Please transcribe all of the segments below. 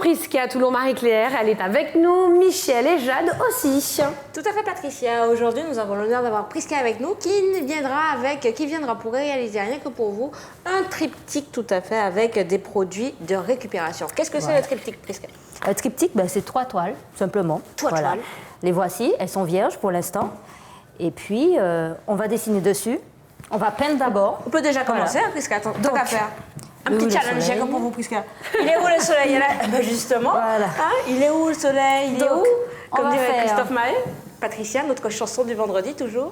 Prisca Toulon-Marie-Claire, elle est avec nous, Michel et Jade aussi. Tout à fait Patricia, aujourd'hui nous avons l'honneur d'avoir Prisca avec nous qui viendra pour réaliser rien que pour vous un triptyque tout à fait avec des produits de récupération. Qu'est-ce que c'est le triptyque Prisca? Le triptyque, c'est 3 toiles, simplement. Toiles. Les voici, elles sont vierges pour l'instant. Et puis, on va dessiner dessus. On va peindre d'abord. On peut déjà commencer, Prisca, tant qu'à faire. Un petit challenge chacun pour vous, Prisca. Il est où le soleil? Justement. Voilà. Il est où le soleil? Il est où? Comme dirait faire... Christophe Maé. Patricia, notre chanson du vendredi, toujours.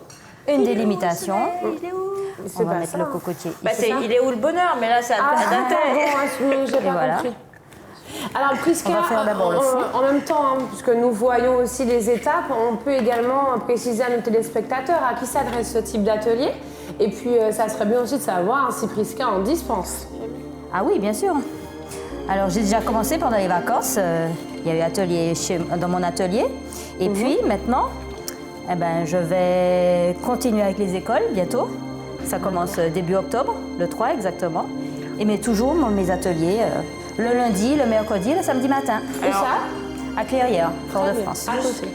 Une délimitation. Il est où? On va mettre le cocotier. Il est où le bonheur? Mais là, c'est un pardon, j'ai pas compris. Alors Prisca, on va faire d'abord le fond. En même temps, puisque nous voyons aussi les étapes, on peut également préciser à nos téléspectateurs à qui s'adresse ce type d'atelier. Et puis, ça serait bien aussi de savoir si Prisca en dispense. Ah oui, bien sûr. Alors, j'ai déjà commencé pendant les vacances. Il y a eu atelier dans mon atelier. Et puis, maintenant, je vais continuer avec les écoles bientôt. Ça commence début octobre, le 3 exactement. Et mais toujours mes ateliers le lundi, le mercredi et le samedi matin. Et ça à Clairières, Fort-de-France.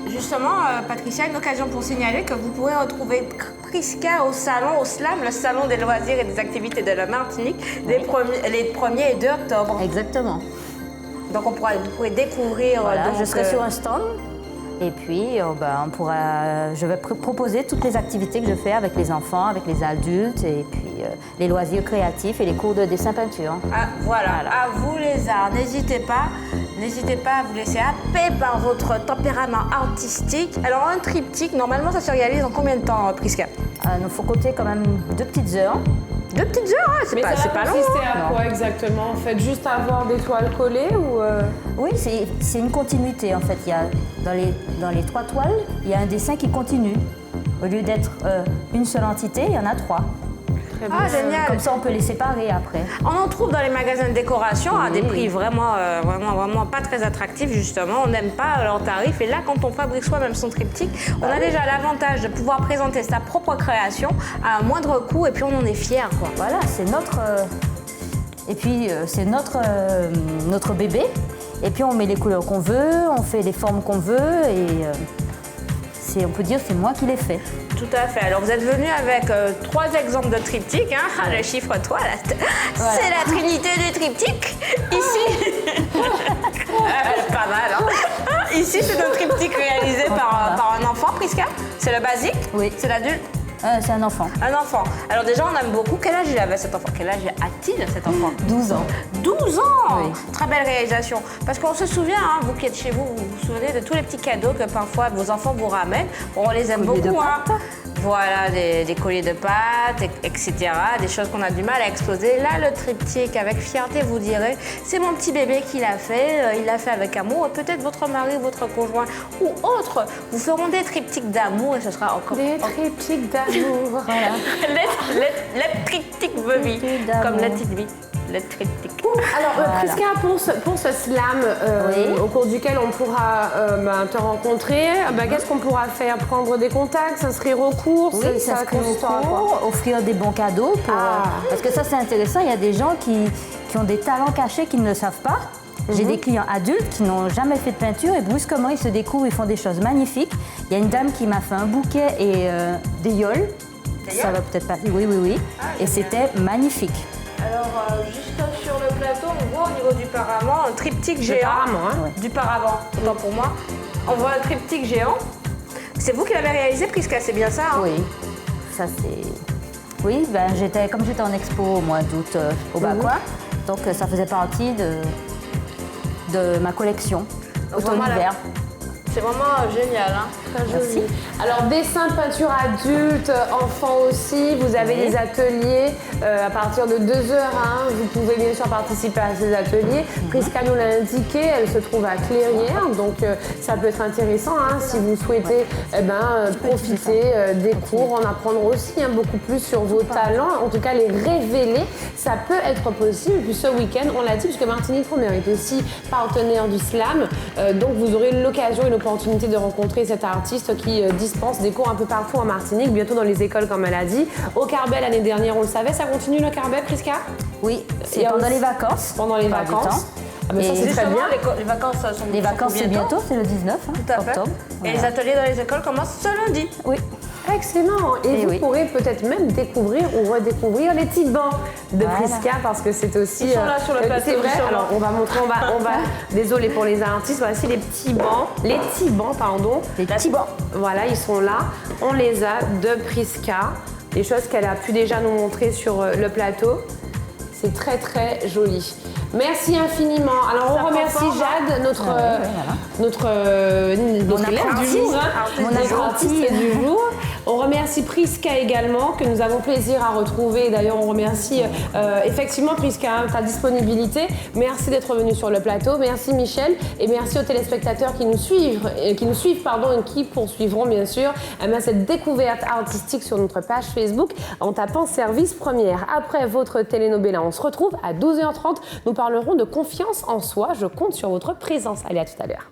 Justement, Patricia, une occasion pour signaler que vous pourrez retrouver Prisca au salon, au SLAM, le salon des loisirs et des activités de la Martinique, les 1er et 2 octobre. Exactement. Donc vous pourrez découvrir... Voilà, je serai sur un stand. Et puis, je vais proposer toutes les activités que je fais avec les enfants, avec les adultes, et puis les loisirs créatifs et les cours de dessin-peinture. Voilà, à vous les arts. N'hésitez pas à vous laisser happer par votre tempérament artistique. Alors, un triptyque, normalement, ça se réalise en combien de temps, Prisca? Il faut compter quand même 2 petites heures. 2 petites heures, c'est pas long. Mais ça va consister à quoi exactement? En fait, juste avoir des toiles collées ou Oui, c'est une continuité en fait. Il y a, dans les 3 toiles, il y a un dessin qui continue. Au lieu d'être une seule entité, il y en a 3. Génial! Comme ça, on peut les séparer après. On en trouve dans les magasins de décoration à des prix vraiment pas très attractifs, justement. On n'aime pas leurs tarifs. Et là, quand on fabrique soi-même son triptyque, on a déjà l'avantage de pouvoir présenter sa propre création à un moindre coût et puis on en est fiers, quoi. Voilà, c'est notre... Et puis, c'est notre bébé. Et puis, on met les couleurs qu'on veut, on fait les formes qu'on veut et... on peut dire que c'est moi qui l'ai fait. Tout à fait. Alors, vous êtes venu avec 3 exemples de triptyque. Le chiffre 3, voilà. C'est la trinité du triptyque. Ici, pas mal. Ici, c'est un triptyque réalisé par un enfant, Prisca. C'est le basique. Oui. C'est l'adulte. C'est un enfant. Un enfant. Alors déjà, on aime beaucoup. Quel âge il avait cet enfant? Quel âge a-t-il cet enfant? 12 ans. 12 ans. Oui. Très belle réalisation. Parce qu'on se souvient, vous qui êtes chez vous, vous vous souvenez de tous les petits cadeaux que parfois vos enfants vous ramènent. On les aime Colliers beaucoup. de pâtes. Voilà, des colliers de pâtes, etc. Des choses qu'on a du mal à exposer. Là, le triptyque, avec fierté, vous direz, c'est mon petit bébé qui l'a fait. Il l'a fait avec amour. Peut-être votre mari, votre conjoint ou autre vous feront des triptyques d'amour et ce sera encore... des triptyques d'amour. Voilà. Les triptyques baby, comme la petite vie. Le triptyque. Alors, Prisca, pour ce slam au cours duquel on pourra te rencontrer, qu'est-ce qu'on pourra faire? Prendre des contacts, s'inscrire au cours? Oui, s'inscrire au cours, offrir des bons cadeaux. Parce que ça, c'est intéressant. Il y a des gens qui ont des talents cachés qu'ils ne le savent pas. J'ai des clients adultes qui n'ont jamais fait de peinture et brusquement, ils se découvrent, ils font des choses magnifiques. Il y a une dame qui m'a fait un bouquet et des yoles. Ça va peut-être pas... Oui. Et c'était magnifique. Alors, juste sur le plateau, on voit au niveau du paravent un triptyque géant. Du paravent, autant pour moi. On voit un triptyque géant. C'est vous qui l'avez réalisé, Prisca, c'est bien ça? Oui, ça c'est... Oui, comme j'étais en expo au mois d'août au Bacois, donc ça faisait partie de ma collection automne-hiver. C'est vraiment génial, Très joli. Alors, dessin, peinture adulte, enfants aussi, vous avez des ateliers à partir de 2h. Vous pouvez bien sûr participer à ces ateliers. Prisca nous l'a indiqué, elle se trouve à Clairières, donc ça peut être intéressant si vous souhaitez profiter des cours, en apprendre aussi beaucoup plus sur vos talents, en tout cas les révéler. Ça peut être possible. Et puis ce week-end, on l'a dit, puisque Martinique Première est aussi partenaire du slam, donc vous aurez l'occasion et l'opportunité de rencontrer cet artiste qui dispense des cours un peu partout en Martinique, bientôt dans les écoles comme elle a dit. Au Carbet l'année dernière, on le savait, ça continue le Carbet, Prisca? Oui, c'est pendant les vacances. Pendant les vacances. Ah, mais ça, Et c'est très Justement, bien. les vacances sont les vacances, c'est bientôt, c'est le 19 Tout à fait. octobre. Et les Voilà. ateliers dans les écoles commencent ce lundi. Oui. Excellent. Et Eh vous oui. pourrez peut-être même découvrir ou redécouvrir les petits bancs de Voilà. Prisca parce que c'est aussi. Ils sont là sur le plateau, C'est vrai. justement. Alors on va montrer, on va. Désolé pour les artistes. Voici les petits bancs, pardon. Les petits bancs. Voilà, ils sont là. On les a de Prisca. Les choses qu'elle a pu déjà nous montrer sur le plateau. C'est très très joli. Merci infiniment. Alors on Ça remercie prend forme, Jade, notre élève apprenti. du jour, Mon notre apprenti. artiste du jour. On remercie Prisca également, que nous avons plaisir à retrouver. D'ailleurs, on remercie effectivement Prisca, ta disponibilité. Merci d'être venu sur le plateau. Merci Michel et merci aux téléspectateurs qui nous suivent, et qui poursuivront bien sûr cette découverte artistique sur notre page Facebook en tapant Service Première. Après votre telenovela, on se retrouve à 12h30. Nous parlerons de confiance en soi. Je compte sur votre présence. Allez, à tout à l'heure.